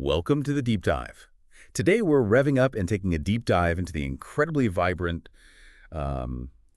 Welcome to the Deep Dive. Today we're revving up and taking a deep dive into the incredibly vibrant,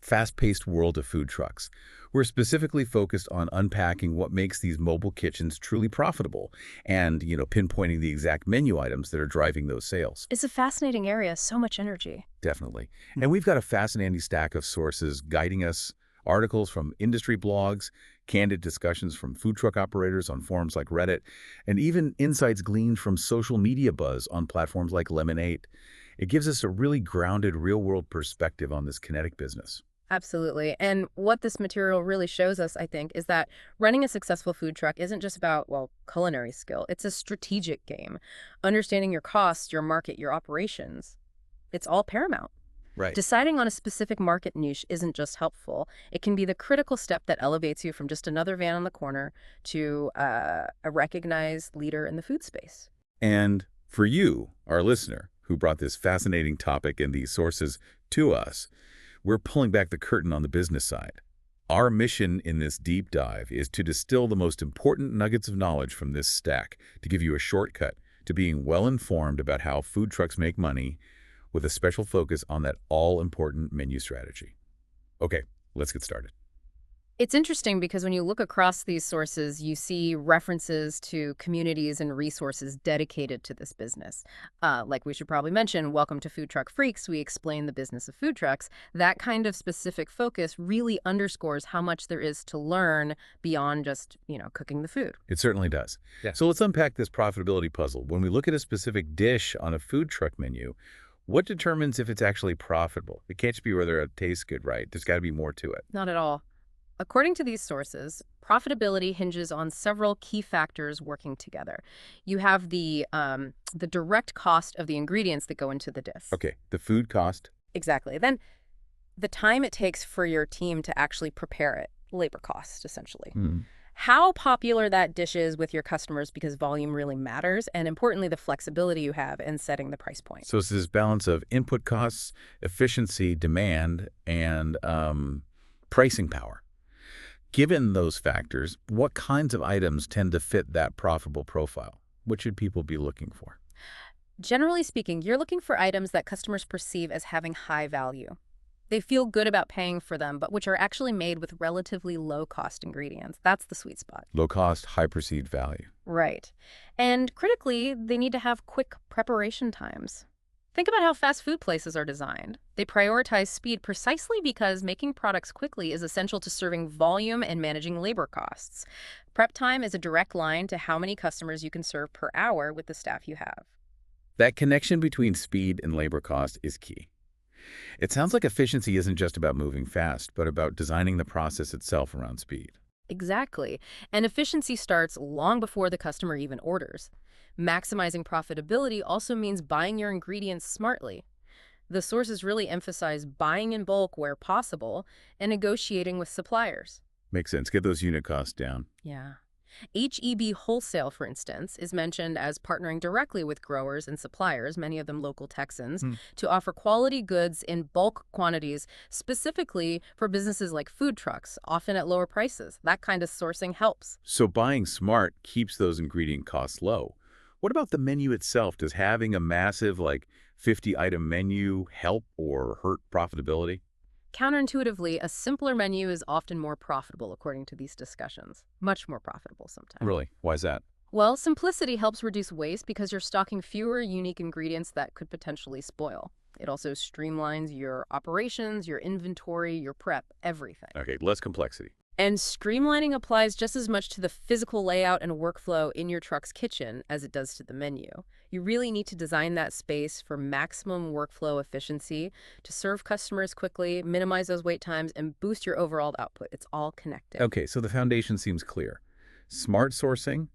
fast-paced world of food trucks. We're specifically focused on unpacking what makes these mobile kitchens truly profitable and, pinpointing the exact menu items that are driving those sales. It's a fascinating area, so much energy. Definitely. And we've got a fascinating stack of sources guiding us, articles from industry blogs, candid discussions from food truck operators on forums like Reddit, and even insights gleaned from social media buzz on platforms like Lemonade. It gives us a really grounded, real-world perspective on this kinetic business. Absolutely. And what this material really shows us, I think, is that running a successful food truck isn't just about, well, culinary skill. It's a strategic game. Understanding your costs, your market, your operations. It's all paramount. Right. Deciding on a specific market niche isn't just helpful. It can be the critical step that elevates you from just another van on the corner to a recognized leader in the food space. And for you, our listener, who brought this fascinating topic and these sources to us, we're pulling back the curtain on the business side. Our mission in this deep dive is to distill the most important nuggets of knowledge from this stack to give you a shortcut to being well-informed about how food trucks make money, with a special focus on that all-important menu strategy. Okay, let's get started. It's interesting because when you look across these sources, you see references to communities and resources dedicated to this business. Like we should probably mention, Welcome to Food Truck Freaks, we explain the business of food trucks. That kind of specific focus really underscores how much there is to learn beyond just, cooking the food. It certainly does. Yeah. So let's unpack this profitability puzzle. When we look at a specific dish on a food truck menu, what determines if it's actually profitable? It can't just be whether it tastes good, right? There's got to be more to it. Not at all. According to these sources, profitability hinges on several key factors working together. You have the direct cost of the ingredients that go into the dish. Okay, the food cost. Exactly. Then the time it takes for your team to actually prepare it, labor cost, essentially. How popular that dish is with your customers because volume really matters, and importantly, the flexibility you have in setting the price point. So it's this balance of input costs, efficiency, demand, and pricing power. Given those factors, what kinds of items tend to fit that profitable profile? What should people be looking for? Generally speaking, you're looking for items that customers perceive as having high value. They feel good about paying for them, but which are actually made with relatively low-cost ingredients. That's the sweet spot. Low cost, high perceived value. Right. And critically, they need to have quick preparation times. Think about how fast food places are designed. They prioritize speed precisely because making products quickly is essential to serving volume and managing labor costs. Prep time is a direct line to how many customers you can serve per hour with the staff you have. That connection between speed and labor cost is key. It sounds like efficiency isn't just about moving fast, but about designing the process itself around speed. Exactly. And efficiency starts long before the customer even orders. Maximizing profitability also means buying your ingredients smartly. The sources really emphasize buying in bulk where possible and negotiating with suppliers. Makes sense. Get those unit costs down. Yeah. HEB Wholesale, for instance, is mentioned as partnering directly with growers and suppliers, many of them local Texans, to offer quality goods in bulk quantities, specifically for businesses like food trucks, often at lower prices. That kind of sourcing helps. So buying smart keeps those ingredient costs low. What about the menu itself? Does having a massive, 50-item menu help or hurt profitability? Counterintuitively, a simpler menu is often more profitable, according to these discussions. Much more profitable sometimes. Really? Why is that? Well, simplicity helps reduce waste because you're stocking fewer unique ingredients that could potentially spoil. It also streamlines your operations, your inventory, your prep, everything. Okay, less complexity. And streamlining applies just as much to the physical layout and workflow in your truck's kitchen as it does to the menu. You really need to design that space for maximum workflow efficiency to serve customers quickly, minimize those wait times, and boost your overall output. It's all connected. Okay, so the foundation seems clear. Smart sourcing,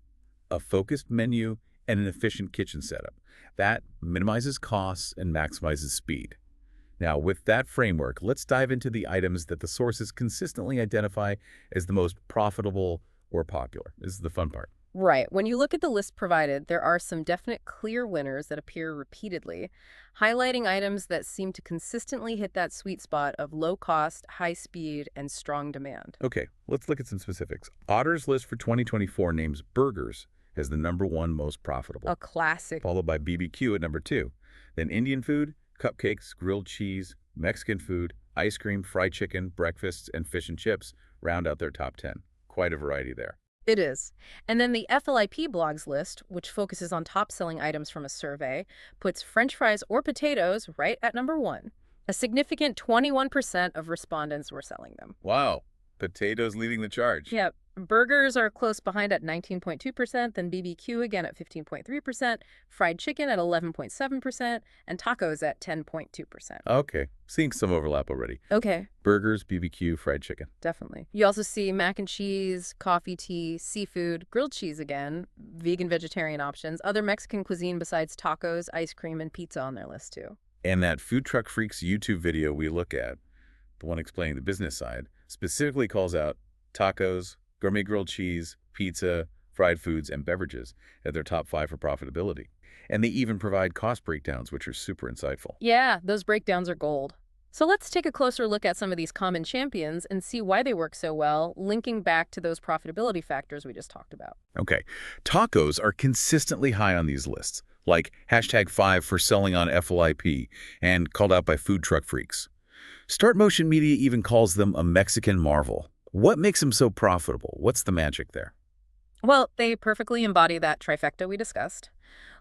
a focused menu, and an efficient kitchen setup. That minimizes costs and maximizes speed. Now, with that framework, let's dive into the items that the sources consistently identify as the most profitable or popular. This is the fun part. Right. When you look at the list provided, there are some definite clear winners that appear repeatedly, highlighting items that seem to consistently hit that sweet spot of low cost, high speed, and strong demand. Okay, let's look at some specifics. Otter's list for 2024 names burgers as the #1 most A profitable, classic. followed by BBQ at #2. Then Indian food, cupcakes, grilled cheese, Mexican food, ice cream, fried chicken, breakfasts, and fish and chips round out their top 10. Quite a variety there. It is. And then the FLIP blogs list, which focuses on top-selling items from a survey, puts French fries or potatoes right at #1. A significant 21% of respondents were selling them. Wow, potatoes leading the charge. Yeah, burgers are close behind at 19.2%, then BBQ again at 15.3%, fried chicken at 11.7%, and tacos at 10.2%. Okay, seeing some overlap already. Okay, Burgers, BBQ, fried chicken. definitely. You also see mac and cheese, coffee, tea, seafood, grilled cheese again, vegan, vegetarian options, other Mexican cuisine besides tacos, ice cream, and pizza on their list too. And that Food Truck Freaks YouTube video we look at, the one explaining the business side, specifically calls out tacos, gourmet grilled cheese, pizza, fried foods, and beverages as their top 5 for profitability. And they even provide cost breakdowns, which are super insightful. Yeah, those breakdowns are gold. So let's take a closer look at some of these common champions and see why they work so well, linking back to those profitability factors we just talked about. Okay, tacos are consistently high on these lists, like #5 for selling on FLIP and called out by Food Truck Freaks. Start Motion Media even calls them a Mexican marvel. What makes them so profitable? What's the magic there? Well, they perfectly embody that trifecta we discussed.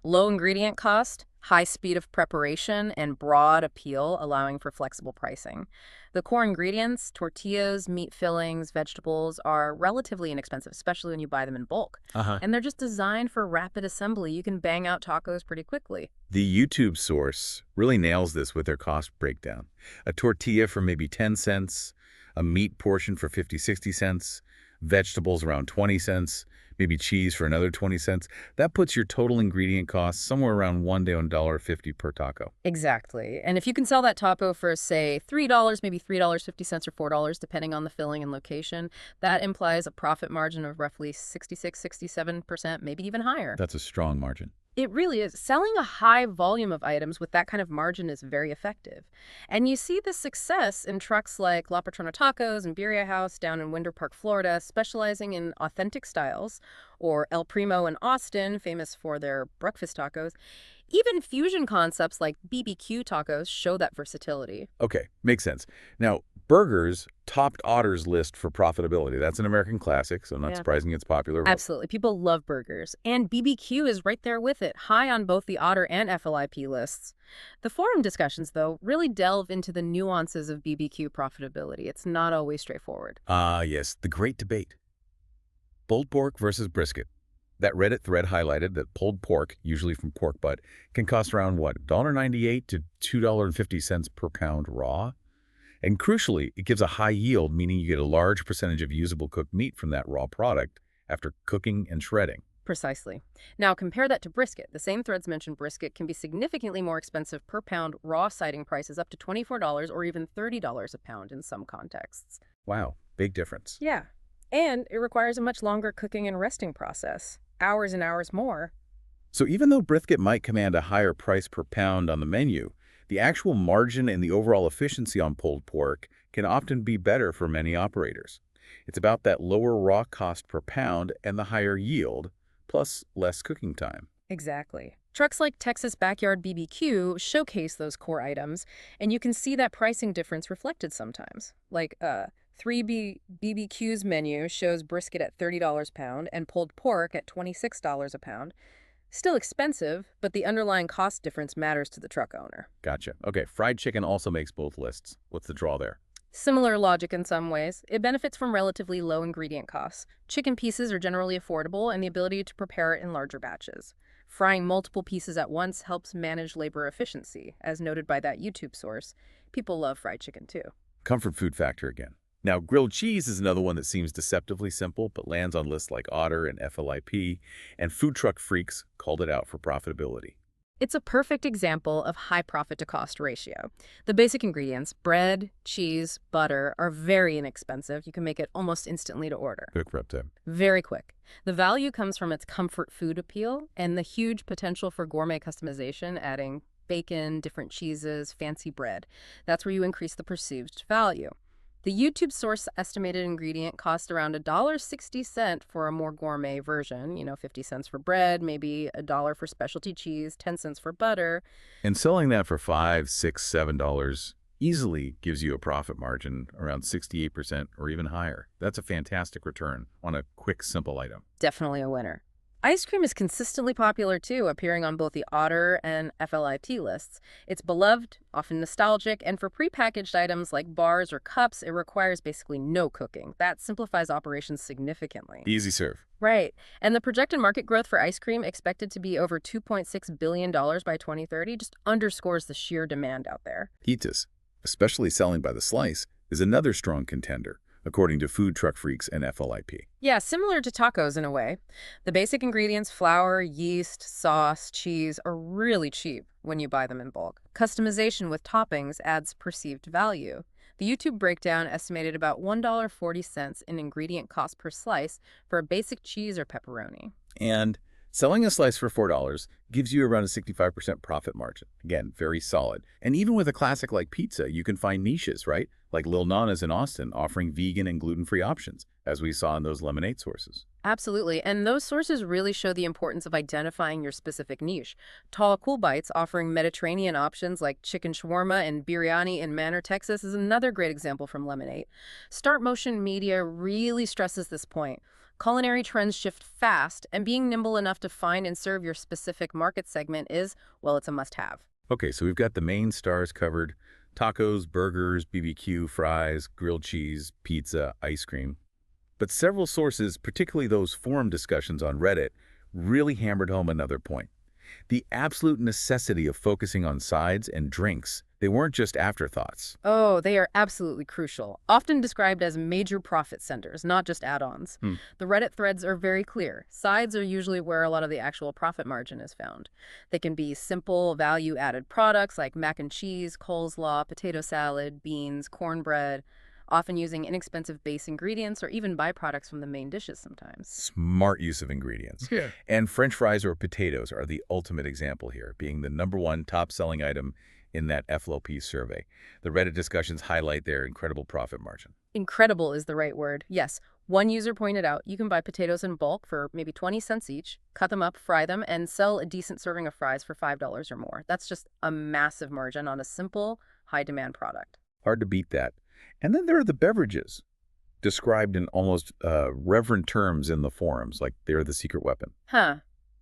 Low ingredient cost, high speed of preparation, and broad appeal, allowing for flexible pricing. The core ingredients, tortillas, meat fillings, vegetables, are relatively inexpensive, especially when you buy them in bulk. Uh-huh. And they're just designed for rapid assembly. You can bang out tacos pretty quickly. The YouTube source really nails this with their cost breakdown. A tortilla for maybe 10 cents, a meat portion for 50, 60 cents, vegetables around 20 cents, maybe cheese for another 20 cents. That puts your total ingredient cost somewhere around $1 to $1.50 per taco. Exactly. And if you can sell that taco for, say, $3, maybe $3.50 or $4, depending on the filling and location, that implies a profit margin of roughly 66, 67%, maybe even higher. That's a strong margin. It really is. Selling a high volume of items with that kind of margin is very effective. And you see this success in trucks like La Patrona Tacos and Birria House down in Winter Park, Florida, specializing in authentic styles, or El Primo in Austin, famous for their breakfast tacos. Even fusion concepts like BBQ tacos show that versatility. Okay, makes sense. Now, burgers topped Otter's list for profitability. That's an American classic, so not Yeah. surprising it's popular. Absolutely. People love burgers. And BBQ is right there with it, high on both the Otter and FLIP lists. The forum discussions, though, really delve into the nuances of BBQ profitability. It's not always straightforward. Ah, yes, the great debate. Pulled pork versus brisket. That Reddit thread highlighted that pulled pork, usually from pork butt, can cost around, what, $1.98 to $2.50 per pound raw? And crucially, it gives a high yield, meaning you get a large percentage of usable cooked meat from that raw product after cooking and shredding. Precisely. Now, compare that to brisket. The same threads mentioned brisket can be significantly more expensive per pound, raw citing prices up to $24 or even $30 a pound in some contexts. Wow, big difference. Yeah. And it requires a much longer cooking and resting process. Hours and hours more. So even though brisket might command a higher price per pound on the menu, the actual margin and the overall efficiency on pulled pork can often be better for many operators. It's about that lower raw cost per pound and the higher yield, plus less cooking time. Exactly. Trucks like Texas Backyard BBQ showcase those core items, and you can see that pricing difference reflected sometimes. Like 3BBQ's menu shows brisket at $30 a pound and pulled pork at $26 a pound. Still expensive, but the underlying cost difference matters to the truck owner. Gotcha. Okay, fried chicken also makes both lists. What's the draw there? Similar logic in some ways. It benefits from relatively low ingredient costs. Chicken pieces are generally affordable and the ability to prepare it in larger batches. Frying multiple pieces at once helps manage labor efficiency, as noted by that YouTube source. People love fried chicken too. Comfort food factor again. Now, grilled cheese is another one that seems deceptively simple, but lands on lists like Otter and FLIP, and Food Truck Freaks called it out for profitability. It's a perfect example of high profit to cost ratio. The basic ingredients, bread, cheese, butter, are very inexpensive. You can make it almost instantly to order. Quick prep time. Very quick. The value comes from its comfort food appeal and the huge potential for gourmet customization, adding bacon, different cheeses, fancy bread. That's where you increase the perceived value. The YouTube source estimated ingredient cost around $1.60 for a more gourmet version, 50 cents for bread, maybe a dollar for specialty cheese, 10 cents for butter. And selling that for $5, $6, $7 easily gives you a profit margin around 68% or even higher. That's a fantastic return on a quick, simple item. Definitely a winner. Ice cream is consistently popular too, appearing on both the Otter and FLIP lists. It's beloved, often nostalgic, and for prepackaged items like bars or cups, it requires basically no cooking. That simplifies operations significantly. Easy serve. Right. And the projected market growth for ice cream, expected to be over $2.6 billion by 2030, just underscores the sheer demand out there. Pizzas, especially selling by the slice, is another strong contender, according to Food Truck Freaks and FLIP. Yeah, similar to tacos in a way. The basic ingredients, flour, yeast, sauce, cheese, are really cheap when you buy them in bulk. Customization with toppings adds perceived value. The YouTube breakdown estimated about $1.40 in ingredient cost per slice for a basic cheese or pepperoni. And selling a slice for $4 gives you around a 65% profit margin. Again, very solid. And even with a classic like pizza, you can find niches, right? Like Lil Nana's in Austin offering vegan and gluten-free options, as we saw in those lemonade sources. Absolutely, and those sources really show the importance of identifying your specific niche. Tall Cool Bites, offering Mediterranean options like chicken shawarma and biryani in Manor, Texas, is another great example from Lemonade. Start Motion Media really stresses this point. Culinary trends shift fast, and being nimble enough to find and serve your specific market segment is, well, it's a must-have. Okay, so we've got the main stars covered: tacos, burgers, BBQ, fries, grilled cheese, pizza, ice cream. But several sources, particularly those forum discussions on Reddit, really hammered home another point: the absolute necessity of focusing on sides and drinks. They weren't just afterthoughts. Oh, they are absolutely crucial, often described as major profit centers, not just add-ons. The Reddit threads are very clear. Sides are usually where a lot of the actual profit margin is found. They can be simple, value-added products like mac and cheese, coleslaw, potato salad, beans, cornbread, often using inexpensive base ingredients or even byproducts from the main dishes sometimes. Smart use of ingredients. Yeah. And French fries or potatoes are the ultimate example here, being the #1 top-selling item in that FLOP survey. The Reddit discussions highlight their incredible profit margin. Incredible is the right word. Yes, one user pointed out you can buy potatoes in bulk for maybe 20 cents each, cut them up, fry them, and sell a decent serving of fries for $5 or more. That's just a massive margin on a simple, high-demand product. Hard to beat that. And then there are the beverages, described in almost reverent terms in the forums, like they're the secret weapon. Huh.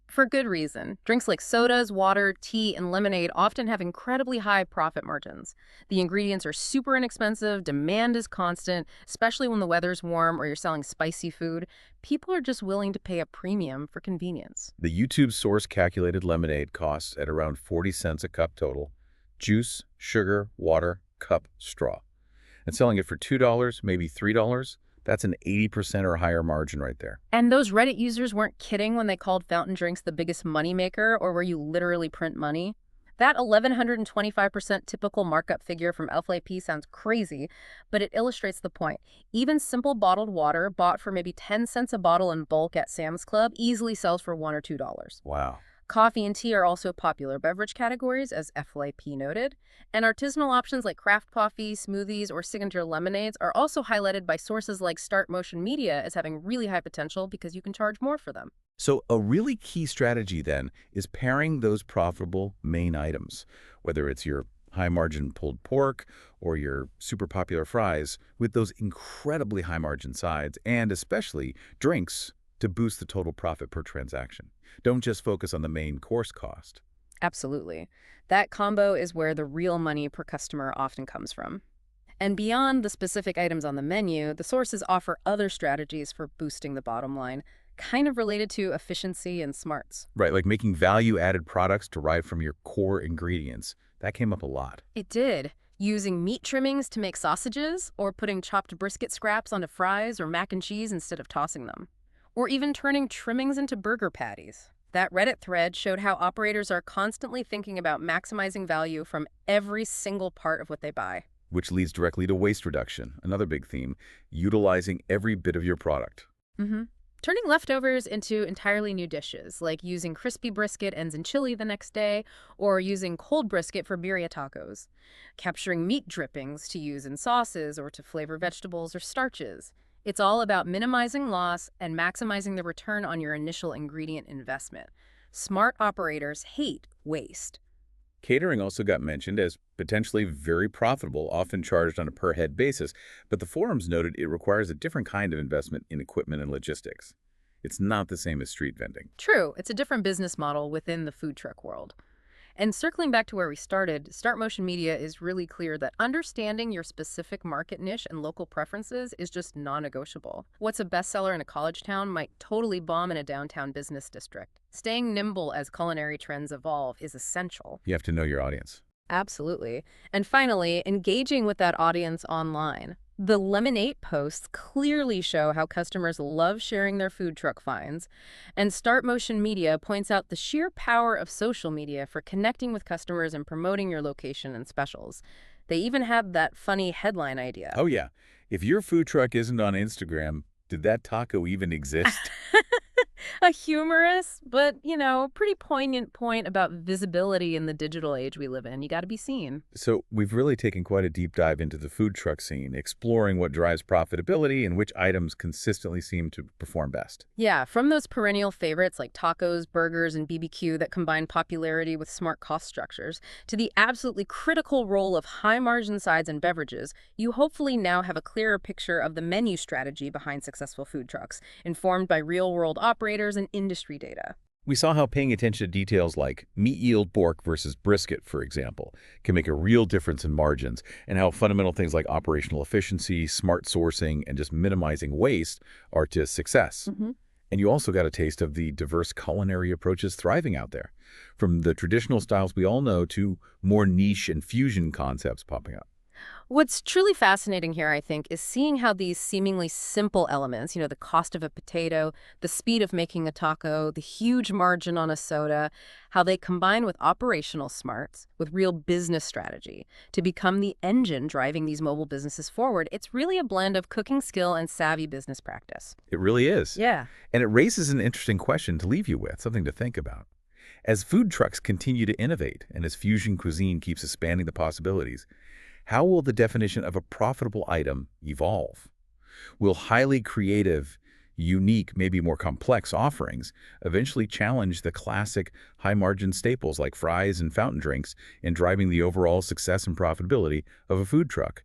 For good reason. Drinks like sodas, water, tea, and lemonade often have incredibly high profit margins. The ingredients are super inexpensive, demand is constant, especially when the weather's warm or you're selling spicy food. People are just willing to pay a premium for convenience. The YouTube source calculated lemonade costs at around 40 cents a cup total: juice, sugar, water, cup, straw. And selling it for $2, maybe $3, that's an 80% or higher margin right there. And those Reddit users weren't kidding when they called fountain drinks the biggest moneymaker, or where you literally print money. That 1,125% typical markup figure from FLAP sounds crazy, but it illustrates the point. Even simple bottled water bought for maybe 10 cents a bottle in bulk at Sam's Club easily sells for $1 or $2. Wow. Coffee and tea are also popular beverage categories, as FLAP noted, and artisanal options like craft coffee, smoothies, or signature lemonades are also highlighted by sources like Start Motion Media as having really high potential because you can charge more for them. So a really key strategy then is pairing those profitable main items, whether it's your high-margin pulled pork or your super popular fries, with those incredibly high-margin sides and especially drinks to boost the total profit per transaction. Don't just focus on the main course cost. Absolutely. That combo is where the real money per customer often comes from. And beyond the specific items on the menu, the sources offer other strategies for boosting the bottom line, kind of related to efficiency and smarts. Right, like making value-added products derived from your core ingredients. That came up a lot. It did. Using meat trimmings to make sausages, or putting chopped brisket scraps onto fries or mac and cheese instead of tossing them. Or even turning trimmings into burger patties. That Reddit thread showed how operators are constantly thinking about maximizing value from every single part of what they buy. Which leads directly to waste reduction, another big theme: utilizing every bit of your product. Turning leftovers into entirely new dishes, like using crispy brisket ends in chili the next day, or using cold brisket for birria tacos. Capturing meat drippings to use in sauces or to flavor vegetables or starches. It's all about minimizing loss and maximizing the return on your initial ingredient investment. Smart operators hate waste. Catering also got mentioned as potentially very profitable, often charged on a per-head basis, but the forums noted it requires a different kind of investment in equipment and logistics. It's not the same as street vending. True, it's a different business model within the food truck world. And circling back to where we started, Start Motion Media is really clear that understanding your specific market niche and local preferences is just non-negotiable. What's a bestseller in a college town might totally bomb in a downtown business district. Staying nimble as culinary trends evolve is essential. You have to know your audience. Absolutely. And finally, engaging with that audience online. The Lemonade posts clearly show how customers love sharing their food truck finds, and Start Motion Media points out the sheer power of social media for connecting with customers and promoting your location and specials. They even had that funny headline idea. Oh yeah, if your food truck isn't on Instagram, did that taco even exist? A humorous, but, pretty poignant point about visibility in the digital age we live in. You got to be seen. So we've really taken quite a deep dive into the food truck scene, exploring what drives profitability and which items consistently seem to perform best. Yeah, from those perennial favorites like tacos, burgers, and BBQ that combine popularity with smart cost structures, to the absolutely critical role of high-margin sides and beverages, you hopefully now have a clearer picture of the menu strategy behind successful food trucks, informed by real-world operators and industry data. We saw how paying attention to details like meat yield pork versus brisket, for example, can make a real difference in margins, and how fundamental things like operational efficiency, smart sourcing, and just minimizing waste are to success. And you also got a taste of the diverse culinary approaches thriving out there, from the traditional styles we all know to more niche and fusion concepts popping up. What's truly fascinating here, I think, is seeing how these seemingly simple elements, the cost of a potato, the speed of making a taco, the huge margin on a soda, how they combine with operational smarts, with real business strategy to become the engine driving these mobile businesses forward. It's really a blend of cooking skill and savvy business practice. It really is. Yeah. And it raises an interesting question to leave you with, something to think about. As food trucks continue to innovate and as fusion cuisine keeps expanding the possibilities, how will the definition of a profitable item evolve? Will highly creative, unique, maybe more complex offerings eventually challenge the classic high-margin staples like fries and fountain drinks in driving the overall success and profitability of a food truck?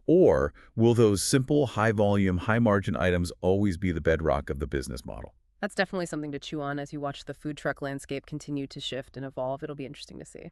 Or will those simple, high-volume, high-margin items always be the bedrock of the business model? That's definitely something to chew on as you watch the food truck landscape continue to shift and evolve. It'll be interesting to see.